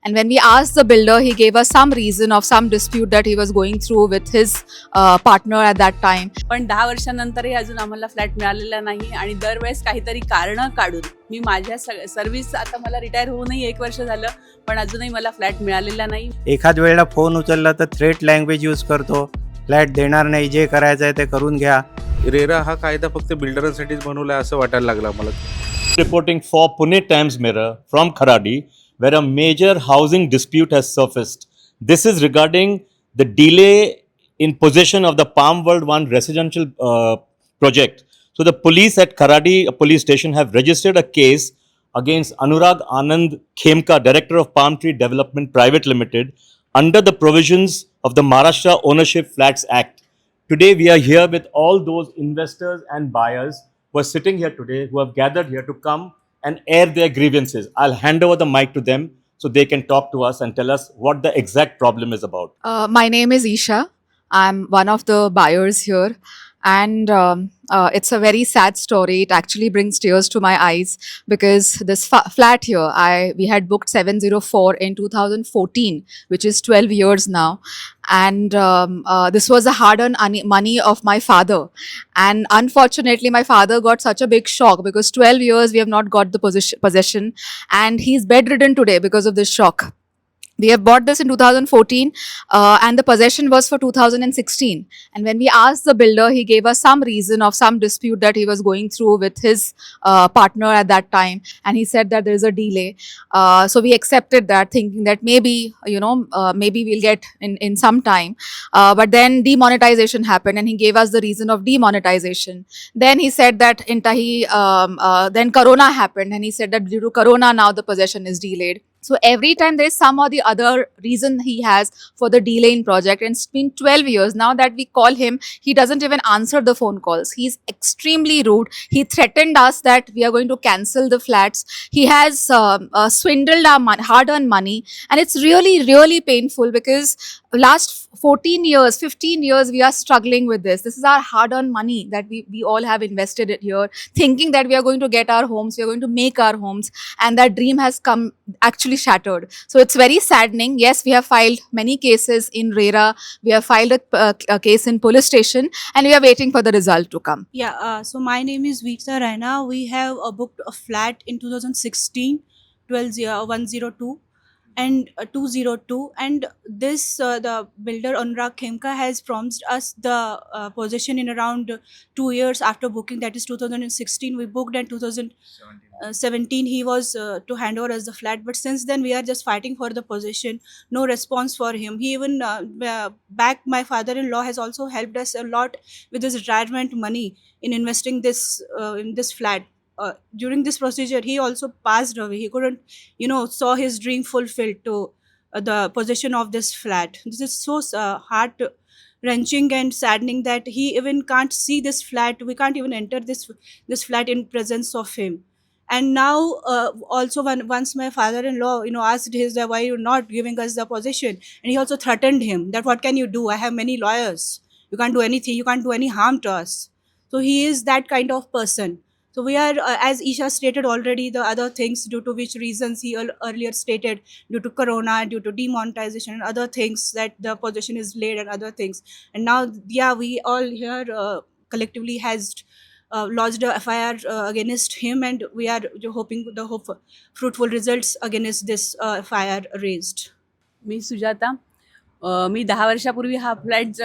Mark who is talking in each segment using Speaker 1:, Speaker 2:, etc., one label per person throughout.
Speaker 1: And when we asked the builder, he gave us some reason of some dispute that he was going through with his partner at that time.
Speaker 2: पण 10 वर्षानंतरही अजून आम्हाला flat मिळालेला नाही आणि दरवेळेस काहीतरी कारणं काढून मी माझ्या सर्व्हिस आता मला रिटायर होऊनही 1 वर्ष झालं पण अजूनही मला फ्लॅट मिळालेला नाही.
Speaker 3: एखाद वेळेला फोन उचलला तर थ्रेट लँग्वेज यूज करतो, फ्लॅट देणार नाही, जे करायचं आहे ते करून घ्या.
Speaker 4: रेरा हा कायदा फक्त बिल्डरांसाठीच बनवला आहे असं वाटायला लागलं मला.
Speaker 5: Reporting for Pune Times Mirror from Kharadi, where a major housing dispute has surfaced. This is regarding the delay in possession of the Palm World 1 residential project. So the police at Kharadi police station have registered a case against Anurag Anand Khemka, director of Palm Tree Development Private Limited, under the provisions of the Maharashtra Ownership Flats Act. Today we are here with all those investors and buyers who are sitting here today, who have gathered here to come and air their grievances. I'll hand over the mic to them so they can talk to us and tell us what the exact problem is about.
Speaker 1: My name is Isha. I'm one of the buyers here. And it's a very sad story. It actually brings tears to my eyes because this flat here, we had booked 704 in 2014, which is 12 years now. And this was the hard-earned money of my father. And unfortunately, my father got such a big shock because 12 years we have not got the possession. And he's bedridden today because of this shock. We have bought this in 2014 and the possession was for 2016. And when we asked the builder, he gave us some reason of some dispute that he was going through with his partner at that time. And he said that there is a delay. So we accepted that, thinking that maybe, maybe we'll get in some time. But then demonetization happened and he gave us the reason of demonetization. Then he said that then Corona happened and he said that due to Corona now the possession is delayed. So every time there is some or the other reason he has for the delay in project, and it's been 12 years now that we call him, he doesn't even answer the phone calls. He's extremely rude. He threatened us that we are going to cancel the flats. He has swindled our hard-earned money, and it's really, really painful because last 14 years, 15 years, we are struggling with this. This is our hard-earned money that we all have invested it here, thinking that we are going to get our homes, we are going to make our homes, and that dream has come actually shattered. So it's very saddening. Yes, we have filed many cases in RERA. We have filed a case in police station, and we are waiting for the result to come.
Speaker 6: Yeah, so my name is Veekta Raina. We have booked a flat in 2016, 102 and 202, and this the builder Anurag Khemka has promised us the possession in around 2 years after booking. That is 2016 we booked, and 2017 he was to hand over us the flat, but since then we are just fighting for the possession. No response for him. He even back my father-in-law has also helped us a lot with his retirement money in investing this in this flat. During this procedure he also passed away. He couldn't saw his dream fulfilled to the possession of this flat. This is so heart wrenching and saddening that he even can't see this flat. We can't even enter this flat in presence of him. And now also once my father-in-law asked his why you're not giving us the possession, and he also threatened him that what can you do, I have many lawyers, you can't do anything, you can't do any harm to us. So he is that kind of person. So we are, as Isha stated already, the other things due to which reasons he earlier stated, due to Corona, due to demonetization and other things, that the possession is late and other things. And now, yeah, we all here collectively has lodged a FIR against him, and we are hoping fruitful results against this FIR raised.
Speaker 2: मी सुजाता. मी 10 वर्षापूर्वी हा flat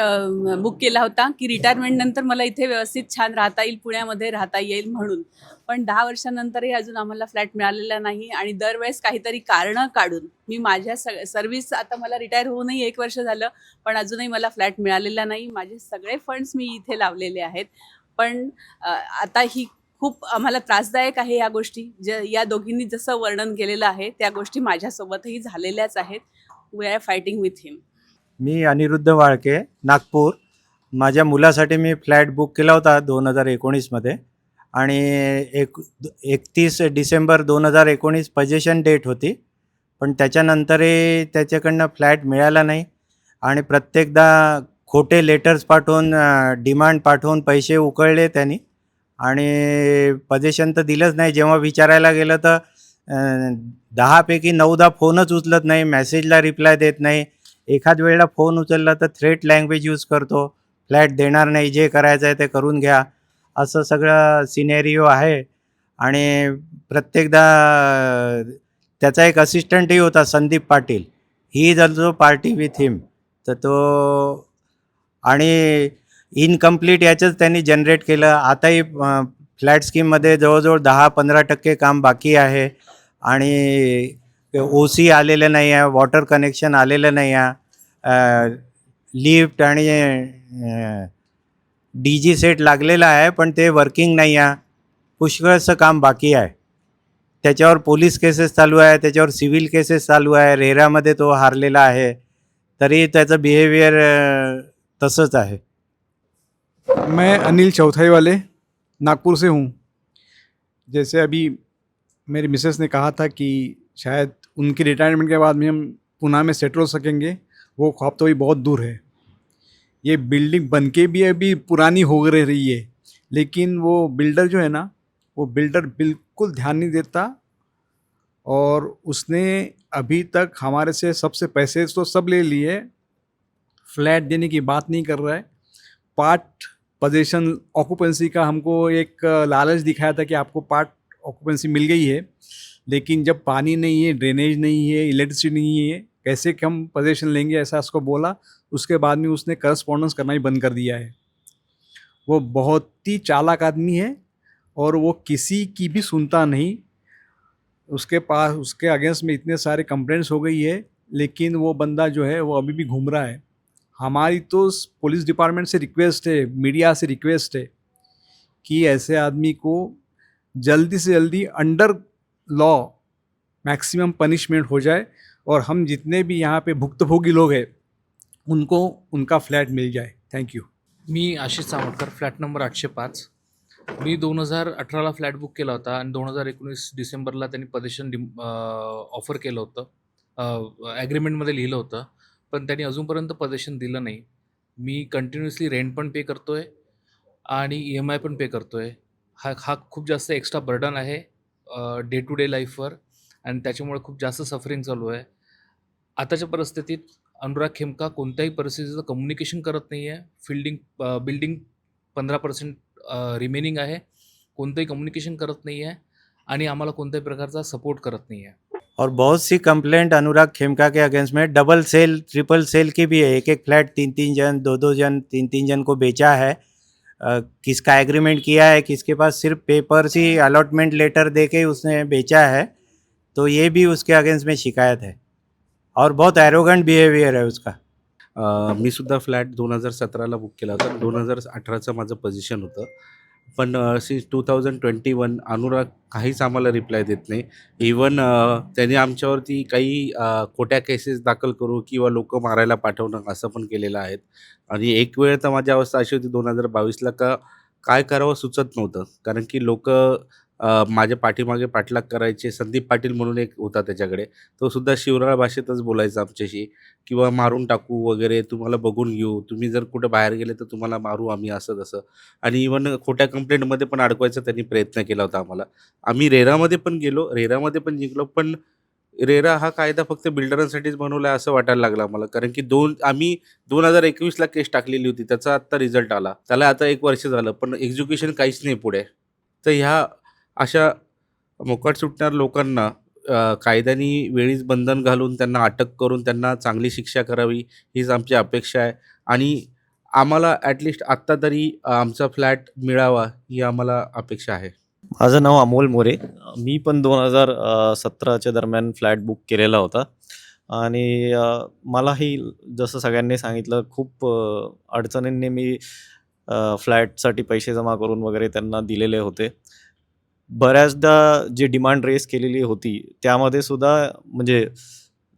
Speaker 2: book केला होता की retirement नंतर मला इथे व्यवस्थित छान राहता येईल, पुण्यामध्ये राहता येईल म्हणून. पण 10 वर्षानंतरही अजून आम्हाला फ्लॅट मिळालेला नाही आणि दरवेळेस काहीतरी कारणं काढून मी माझ्या सर्व्हिस आता मला रिटायर होऊनही 1 वर्ष झालं पण अजूनही मला फ्लॅट मिळालेला नाही. माझे सगळे फंड्स मी इथे लावलेले आहेत. पण आता ही खूप आम्हाला त्रासदायक आहे या गोष्टी. या दोघींनी जसं वर्णन केलेलं आहे त्या गोष्टी माझ्यासोबतही झालेल्याच आहेत. We are fighting with him.
Speaker 3: मी अनिरुद्ध वाळके, नागपूर. माझ्या मुलासाठी मी फ्लॅट बुक केला होता 2019मध्ये, आणि 31 डिसेंबर 2019 पोजेशन डेट होती. पण त्याच्यानंतरही त्याच्याकडनं फ्लॅट मिळाला नाही, आणि प्रत्येकदा खोटे लेटर्स पाठवून डिमांड पाठवून पैसे उकळले त्यांनी, आणि पोजेशन तर दिलंच नाही. जेव्हा विचारायला गेलं तर 10पैकी 9दा फोनच उचलत नाही, मेसेजला रिप्लाय देत नाही. एखाद वेळेला फोन उचलला तर थ्रेट लँग्वेज यूज करतो. फ्लॅट देणार नाही, जे करायचं आहे ते करून घ्या, असं सगळं सिनेरिओ आहे. आणि प्रत्येकदा त्याचा एक असिस्टंटही होता Sandeep Patil. He is also party with him. तर तो आणि इनकम्प्लीट याचंच त्यांनी जनरेट केलं. आताही फ्लॅट स्कीममध्ये जवळजवळ 10-15% काम बाकी आहे आणि OC आलेलं नाही आहे, वॉटर कनेक्शन आलेलं नाही आहे, लिफ्ट आणि DG सेट लागलेला आहे पण ते वर्किंग नाही आहे. पुष्कळचं काम बाकी आहे. त्याच्यावर पोलीस केसेस चालू आहे, त्याच्यावर सिव्हिल केसेस चालू आहे. रेरामध्ये तो हारलेला आहे, तरी त्याचं बिहेवियर तसंच आहे.
Speaker 7: मैं अनिल चौथाई वाले नागपुर से हूँ। जैसे अभी मेरी मिसेस ने कहा था कि शायद उनकी रिटायरमेंट के बाद में हम पुणे में सेटल हो सकेंगे, वो ख्वाब तो अभी बहुत दूर है। ये बिल्डिंग बनके भी अभी पुरानी हो रही है, लेकिन वो बिल्डर जो है ना, वो बिल्डर बिल्कुल ध्यान नहीं देता और उसने अभी तक हमारे से सबसे पैसे तो सब ले लिए, फ्लैट देने की बात नहीं कर रहा है। पार्ट पोजीशन ऑक्यूपेंसी का हमको एक लालच दिखाया था कि आपको पार्ट ऑक्यूपेंसी मिल गई है, लेकिन जब पानी नहीं है, ड्रेनेज नहीं है, इलेक्ट्रिसिटी नहीं है, कैसे हम पोजीशन लेंगे, ऐसा उसको बोला। उसके बाद में उसने करस्पॉन्डेंस करना ही बंद कर दिया है। वो बहुत ही चालाक आदमी है और वो किसी की भी सुनता नहीं। उसके पास उसके अगेंस्ट में इतने सारे कंप्लेंट्स हो गई है, लेकिन वो बंदा जो है वो अभी भी घूम रहा है। हमारी तो पुलिस डिपार्टमेंट से रिक्वेस्ट है, मीडिया से रिक्वेस्ट है कि ऐसे आदमी को जल्दी से जल्दी अंडर लॉ मैक्सिमम पनिशमेंट हो जाए और हम जितने भी यहाँ पे भुक्तभोगी लोग हैं उनको उनका फ्लॅट मिल जाए। Thank you.
Speaker 4: मी आशिष सावंतकर, फ्लॅट नंबर 805. मी 2018ला फ्लॅट बुक केला होता आणि 2019 डिसेंबरला त्यांनी पजेशन ऑफर केलं होतं, ॲग्रीमेंटमध्ये लिहिलं होतं, पण त्यांनी अजूनपर्यंत पजेशन दिलं नाही. मी कंटिन्युअसली रेंट पण पे करतो आहे आणि EMI पण पे करतो आहे. हा खूप जास्त एक्स्ट्रा बर्डन आहे डे टू डे लाईफवर आणि त्याच्यामुळे खूप जास्त सफरिंग चालू आहे. आताच्या परिस्थितीत अनुराग खेमका कोणत्याही परिस्थितीचं कम्युनिकेशन करत नाही आहे. बिल्डिंग 15% रिमेनिंग आहे, कोणतंही कम्युनिकेशन करत नाही आहे आणि आम्हाला कोणत्याही प्रकारचा सपोर्ट करत नाही आहे.
Speaker 3: और बहुत सी कंप्लेंट अनुराग खेमका के अगेंस्ट में डबल सेल ट्रिपल सेल की भी है. एक एक फ्लैट 3-3 जन 2-2 जन 3-3 जन को बेचा है. किसका एग्रीमेंट किया है, किसके पास सिर्फ पेपर्स ही अलॉटमेंट लेटर दे के उसने बेचा है, तो ये भी उसके अगेंस्ट में शिकायत है और बहुत एरोगेंट बिहेवियर है उसका.
Speaker 4: मी सुद्धा फ्लॅट 2017ला बुक केला होता. 2018चं माझं पोझिशन होतं, पण सिन्स 2021 अनुराग काहीच आम्हाला रिप्लाय देत नाही. इवन त्याने आमच्यावरती काही खोट्या केसेस दाखल करू किंवा लोक मारायला पाठवणं असं पण केलेलं आहेत. आणि एक वेळ तर माझी अवस्था अशी होती 2022ला का काय करावं सुचत नव्हतं, कारण की लोक माझ्या पाठीमागे पाठलाग करायचे. संदीप पाटील म्हणून एक होता त्याच्याकडे, तो सुद्धा शिवराळ भाषेतच बोलायचा आमच्याशी, किंवा मारून टाकू वगैरे, तुम्हाला बघून घेऊ, तुम्ही जर कुठं बाहेर गेले तर तुम्हाला मारू आम्ही, असं तसं. आणि इवन खोट्या कंप्लेंटमध्ये पण अडकवायचा त्यांनी प्रयत्न केला होता आम्हाला. आम्ही रेरामध्ये पण गेलो, रेरामध्ये पण जिंकलो, पण रेरा हा कायदा फक्त बिल्डरांसाठीच बनवला आहे असं वाटायला लागलं आम्हाला. कारण की आम्ही 2021ला केस टाकलेली होती, त्याचा आत्ता रिझल्ट आला, त्याला आता 1 वर्ष झालं, पण एक्झिक्युशन काहीच नाही पुढे. तर ह्या अशा मोकाट सुटणाऱ्या लोकांना कायद्याने वेळीच बंधन घालून त्यांना अटक करून त्यांना चांगली शिक्षा करावी हीच आमची अपेक्षा आहे. आणि आम्हाला ॲटलिस्ट आत्ता तरी आमचा फ्लॅट मिळावा ही आम्हाला अपेक्षा आहे.
Speaker 8: माझं नाव अमोल मोरे. मी पण 2017च्या दरम्यान फ्लॅट बुक केलेला होता आणि मलाही जसं सगळ्यांनी सांगितलं खूप अडचणींनी मी फ्लॅटसाठी पैसे जमा करून वगैरे त्यांना दिलेले होते. बऱ्याचदा जी डिमांड रेस केलेली होती त्यामध्ये सुद्धा म्हणजे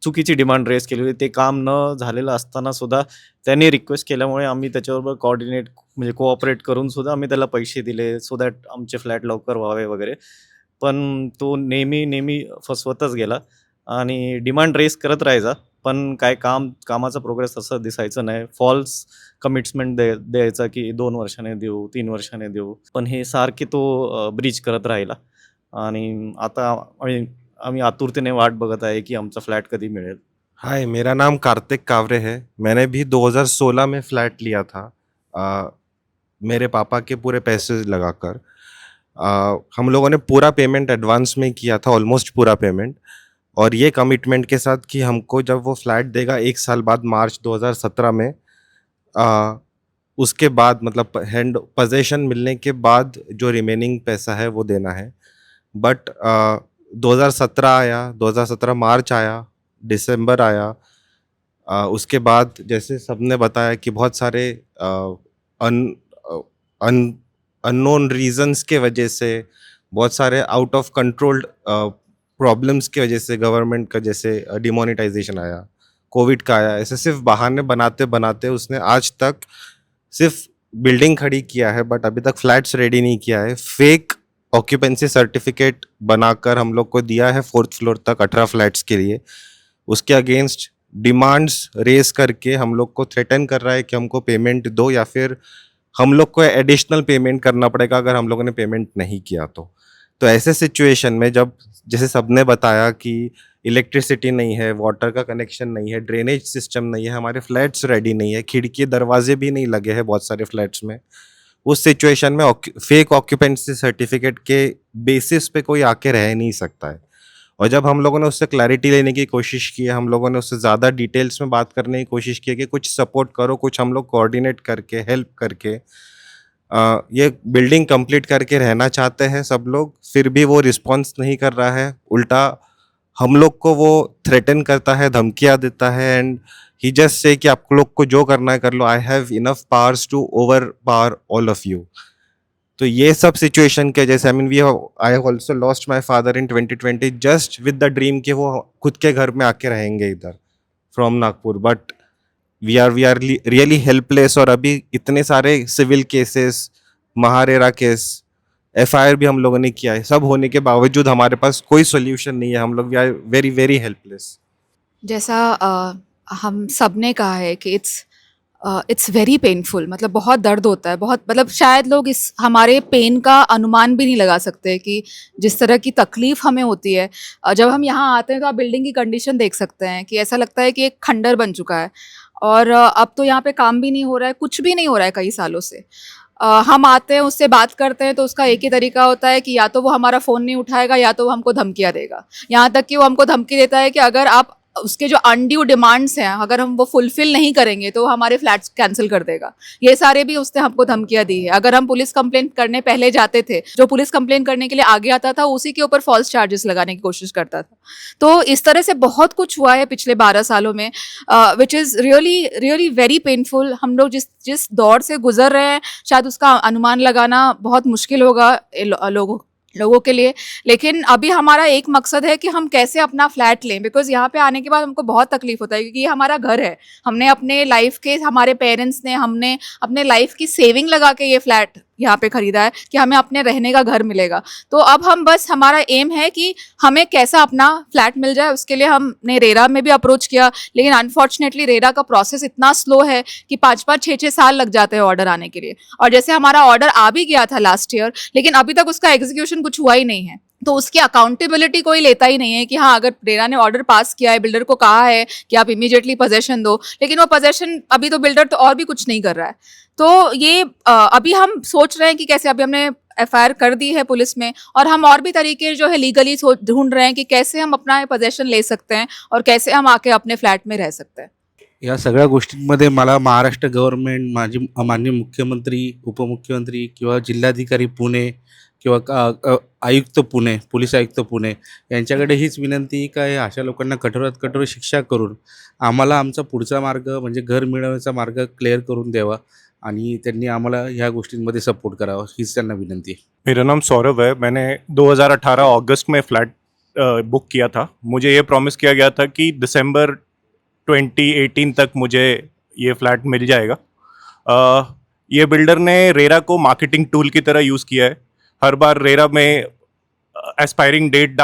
Speaker 8: चुकीची डिमांड रेस केलेली, ते काम न झालेलं असताना सुद्धा त्यांनी रिक्वेस्ट केल्यामुळे आम्ही त्याच्याबरोबर कोऑर्डिनेट म्हणजे कोऑपरेट करून सुद्धा आम्ही त्याला पैसे दिले सो दॅट आमचे फ्लॅट लवकर व्हावे वगैरे. पण तो नेहमी फसवतच गेला आणि डिमांड रेस करत राहायचा, पण काय कामाचा प्रोग्रेस असं दिसायचं नाही. फॉल्स कमिटमेंट द्यायचा की 2 वर्षाने देऊ, 3 वर्षाने देऊ, पण हे सारखे तो ब्रीच करत राहिला. आणि आता आम्ही आतुरतेने वाट बघत आहे की आमचा फ्लॅट कधी मिळेल.
Speaker 9: हाय, मेरा नाम कार्तिक कावरे है। मैंने भी 2016 में फ्लैट लिया था, मेरे पापा के पूरे पैसे लगाकर। हम लोगों ने पूरा पेमेंट एडवांस में किया था, ऑलमोस्ट पूरा पेमेंट, और ये कमिटमेंट के साथ कि हमको जब वो फ्लैट देगा 1 साल बाद, मार्च 2017 में, उसके बाद मतलब हैंड पोज़ेशन मिलने के बाद जो रिमेनिंग पैसा है वो देना है। बट 2017 आया, 2017 मार्च आया, दिसंबर आया, उसके बाद जैसे सबने बताया कि बहुत सारे अननोन रीजंस के वजह से, बहुत सारे आउट ऑफ कंट्रोल्ड प्रॉब्लम्स की वजह से, गवर्नमेंट का जैसे डिमोनेटाइजेशन आया, कोविड का आया, ऐसे सिर्फ बहाने बनाते बनाते उसने आज तक सिर्फ बिल्डिंग खड़ी किया है, बट अभी तक फ्लैट्स रेडी नहीं किया है। फेक ऑक्यूपेंसी सर्टिफिकेट बनाकर हम लोग को दिया है 4th फ्लोर तक 18 फ्लैट्स के लिए। उसके अगेंस्ट डिमांड्स रेज करके हम लोग को थ्रेटन कर रहा है कि हमको पेमेंट दो, या फिर हम लोग को एडिशनल पेमेंट करना पड़ेगा अगर हम लोगों ने पेमेंट नहीं किया तो ऐसे सिचुएशन में जब जैसे सबने बताया कि इलेक्ट्रिसिटी नहीं है, वाटर का कनेक्शन नहीं है, ड्रेनेज सिस्टम नहीं है, हमारे फ्लैट्स रेडी नहीं है, खिड़की दरवाजे भी नहीं लगे हैं बहुत सारे फ्लैट्स में, उस सिचुएशन में फेक ऑक्यूपेंसी सर्टिफिकेट के बेसिस पे कोई आके रह नहीं सकता है। और जब हम लोगों ने उससे क्लैरिटी लेने की कोशिश की है, हम लोगों ने उससे ज़्यादा डिटेल्स में बात करने की कोशिश की है कि कुछ सपोर्ट करो, कुछ हम लोग कोऑर्डिनेट करके, हेल्प करके ये बिल्डिंग कंप्लीट करके रहना चाहते हैं सब लोग, फिर भी वो रिस्पॉन्स नहीं कर रहा है। उल्टा हम लोग को वो थ्रेटन करता है, धमकियाँ देता है, एंड ही जस्ट से कि आप लोग को जो करना है कर लो, I have enough powers to overpower all of you. तो ये सब सिचुएशन के जैसे, I mean I have also lost my father in 2020 just with the dream कि वो खुद के घर में आके रहेंगे इधर from Nagpur, but we are really helpless. और अभी इतने सारे civil cases, MahaRERA case, FIR भी हम लोगों ने किया है, सब होने के बावजूद हमारे पास कोई सोल्यूशन नहीं है। हम लोग we are very very helpless.
Speaker 1: जैसा हम सब ने कहा है कि इट्स वेरी पेनफुल, मतलब बहुत दर्द होता है, बहुत, मतलब शायद लोग इस हमारे पेन का अनुमान भी नहीं लगा सकते कि जिस तरह की तकलीफ़ हमें होती है। जब हम यहाँ आते हैं तो आप बिल्डिंग की कंडीशन देख सकते हैं कि ऐसा लगता है कि एक खंडर बन चुका है, और अब तो यहाँ पे काम भी नहीं हो रहा है, कुछ भी नहीं हो रहा है कई सालों से। हम आते हैं, उससे बात करते हैं तो उसका एक ही तरीका होता है कि या तो वो हमारा फ़ोन नहीं उठाएगा, या तो वो हमको धमकियाँ देगा। यहाँ तक कि वो हमको धमकी देता है कि अगर आप उसके जो अनड्यू डिमांड्स हैं, अगर हम वो फुलफिल नहीं करेंगे तो वो हमारे फ्लैट्स कैंसिल कर देगा। ये सारे भी उसने हमको धमकियाँ दी है। अगर हम पुलिस कंप्लेंट करने पहले जाते थे, जो पुलिस कंप्लेंट करने के लिए आगे आता था उसी के ऊपर फॉल्स चार्जेस लगाने की कोशिश करता था। तो इस तरह से बहुत कुछ हुआ है पिछले 12 सालों में, which is really really very painful. हम लोग जिस दौर से गुजर रहे हैं, शायद उसका अनुमान लगाना बहुत मुश्किल होगा लोगों के लिए। लेकिन अभी हमारा एक मकसद है कि हम कैसे अपना फ्लैट लें, बिकॉज यहाँ पे आने के बाद हमको बहुत तकलीफ होता है, क्योंकि ये हमारा घर है। हमने अपने लाइफ के, हमारे पेरेंट्स ने, हमने अपने लाइफ की सेविंग लगा के ये फ्लैट यहाँ पे खरीदा है कि हमें अपने रहने का घर मिलेगा। तो अब हम बस, हमारा एम है कि हमें कैसा अपना फ्लैट मिल जाए। उसके लिए हमने रेरा में भी अप्रोच किया, लेकिन अनफॉर्चुनेटली रेरा का प्रोसेस इतना स्लो है कि 5-5, 6-6 साल लग जाते हैं ऑर्डर आने के लिए। और जैसे हमारा ऑर्डर आ भी गया था लास्ट ईयर, लेकिन अभी तक उसका एग्जीक्यूशन कुछ हुआ ही नहीं है। तो उसकी अकाउंटेबिलिटी कोई लेता ही नहीं है कि हाँ, अगर रेरा ने ऑर्डर पास किया है, बिल्डर को कहा है कि आप इमीडिएटली पोजेशन दो, लेकिन वो पोजेशन अभी तो बिल्डर तो और भी कुछ नहीं कर रहा है। तो ये अभी हम सोच रहे हैं कि कैसे, अभी हमने FIR कर दी है पुलिस में, और हम और भी तरीके जो है लीगली ढूंढ रहे हैं कि कैसे हम अपना पोजेशन ले सकते हैं और कैसे हम आके अपने फ्लॅट में रह सकते हैं।
Speaker 4: या सगळ्या गोष्टींमध्ये मला महाराष्ट्र गव्हर्नमेंट, माननीय मुख्यमंत्री, उपमुख्यमंत्री किंवा जिल्हाधिकारी पुणे किंवा आयुक्त पुणे, पोलीस आयुक्त पुणे यांच्याकडे हीच विनंती का अशा लोकांना कठोरात कठोर शिक्षा करून आम्हाला आमचा पुढचा मार्ग म्हणजे घर मिळवण्याचा मार्ग क्लिअर करून द्यावा, आणि त्यांनी आम्हाला ह्या गोष्टींमध्ये सपोर्ट करावा, हीच त्यांना विनंती आहे।
Speaker 10: मेरा नाम सौरभ है। मैंने 2018 अगस्त में फ़्लैट बुक किया था। मुझे ये प्रॉमिस किया गया था कि दिसंबर 2018 तक मुझे ये फ्लैट मिल जाएगा। ये बिल्डर ने रेरा को मार्केटिंग टूल की तरह यूज़ किया है। हर बार रेरा में एस्पायरिंग डेट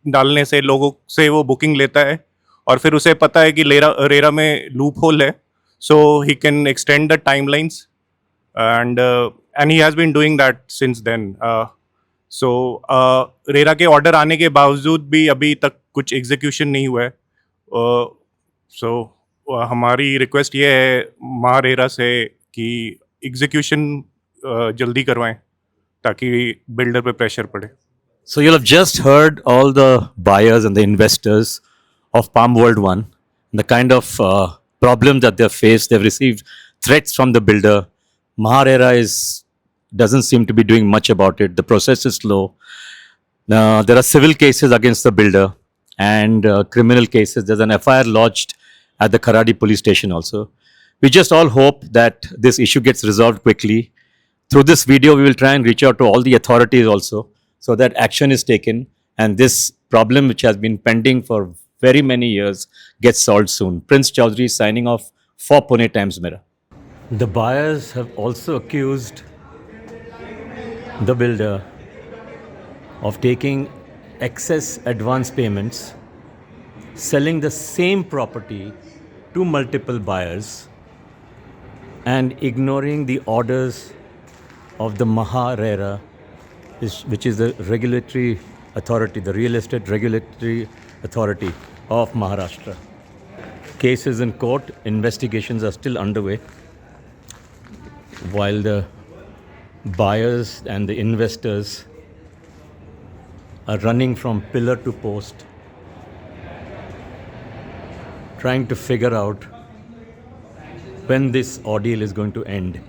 Speaker 10: डालने से लोगों से वो बुकिंग लेता है, और फिर उसे पता है कि रेरा में लूप होल है, so he can extend the timelines, and he has been doing that since then. So RERA के ऑर्डर आने के बावजूद भी अभी तक कुछ एग्जीक्यूशन नहीं हुआ है. सो हमारी रिक्वेस्ट ये है महारेरा से कि एग्जीक्यूशन जल्दी करवाएं ताकि बिल्डर पे प्रेशर पड़े.
Speaker 5: So you'll have just heard all the buyers and the investors of Palm World One, the kind of problem that they've faced. They've received threats from the builder. Maharera doesn't seem to be doing much about it. The process is slow. There are civil cases against the builder and criminal cases. There's an FIR lodged at the Kharadi police station also. We just all hope that this issue gets resolved quickly. Through this video, we will try and reach out to all the authorities also, so that action is taken and this problem, which has been pending for very many years, gets solved soon. Prince Chaudhary signing off for Pune Times Mirror. The buyers have also accused the builder of taking excess advance payments, selling the same property to multiple buyers, and ignoring the orders of the Maharera, which is the regulatory authority, the real estate regulatory authority of Maharashtra. Case is in court, investigations are still underway, while the buyers and the investors are running from pillar to post, trying to figure out when this ordeal is going to end.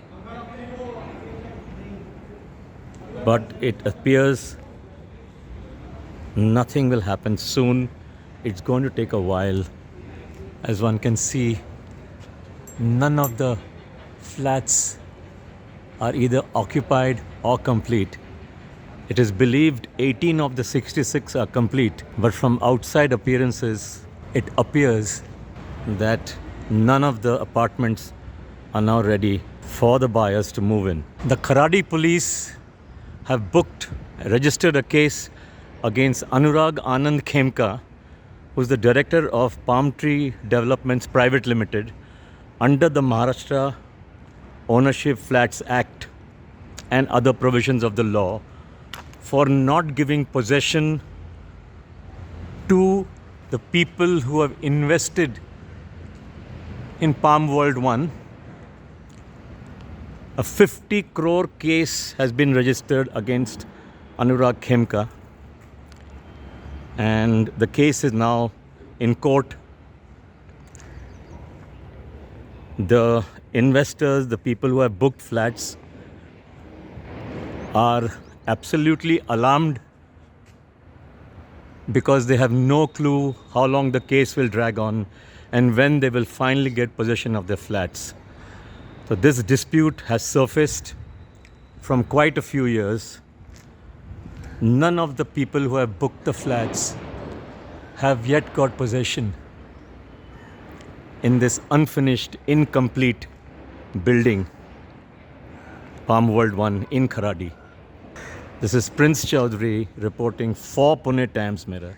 Speaker 5: But it appears nothing will happen soon. It's going to take a while. As one can see, none of the flats are either occupied or complete. It is believed 18 of the 66 are complete, but from outside appearances, it appears that none of the apartments are now ready for the buyers to move in. The Kharadi police have registered a case against Anurag Anand Khemka, who's the director of Palm Tree Developments Private Limited, under the Maharashtra Ownership Flats Act and other provisions of the law, for not giving possession to the people who have invested in Palm World One. A 50 crore case has been registered against Anurag Khemka, and the case is now in court. The investors, the people who have booked flats, are absolutely alarmed because they have no clue how long the case will drag on and when they will finally get possession of their flats. So this dispute has surfaced from quite a few years. None of the people who have booked the flats have yet got possession in this unfinished, incomplete building, Palm World One in Kharadi. This is Prince Chaudhary reporting for Pune Times Mirror.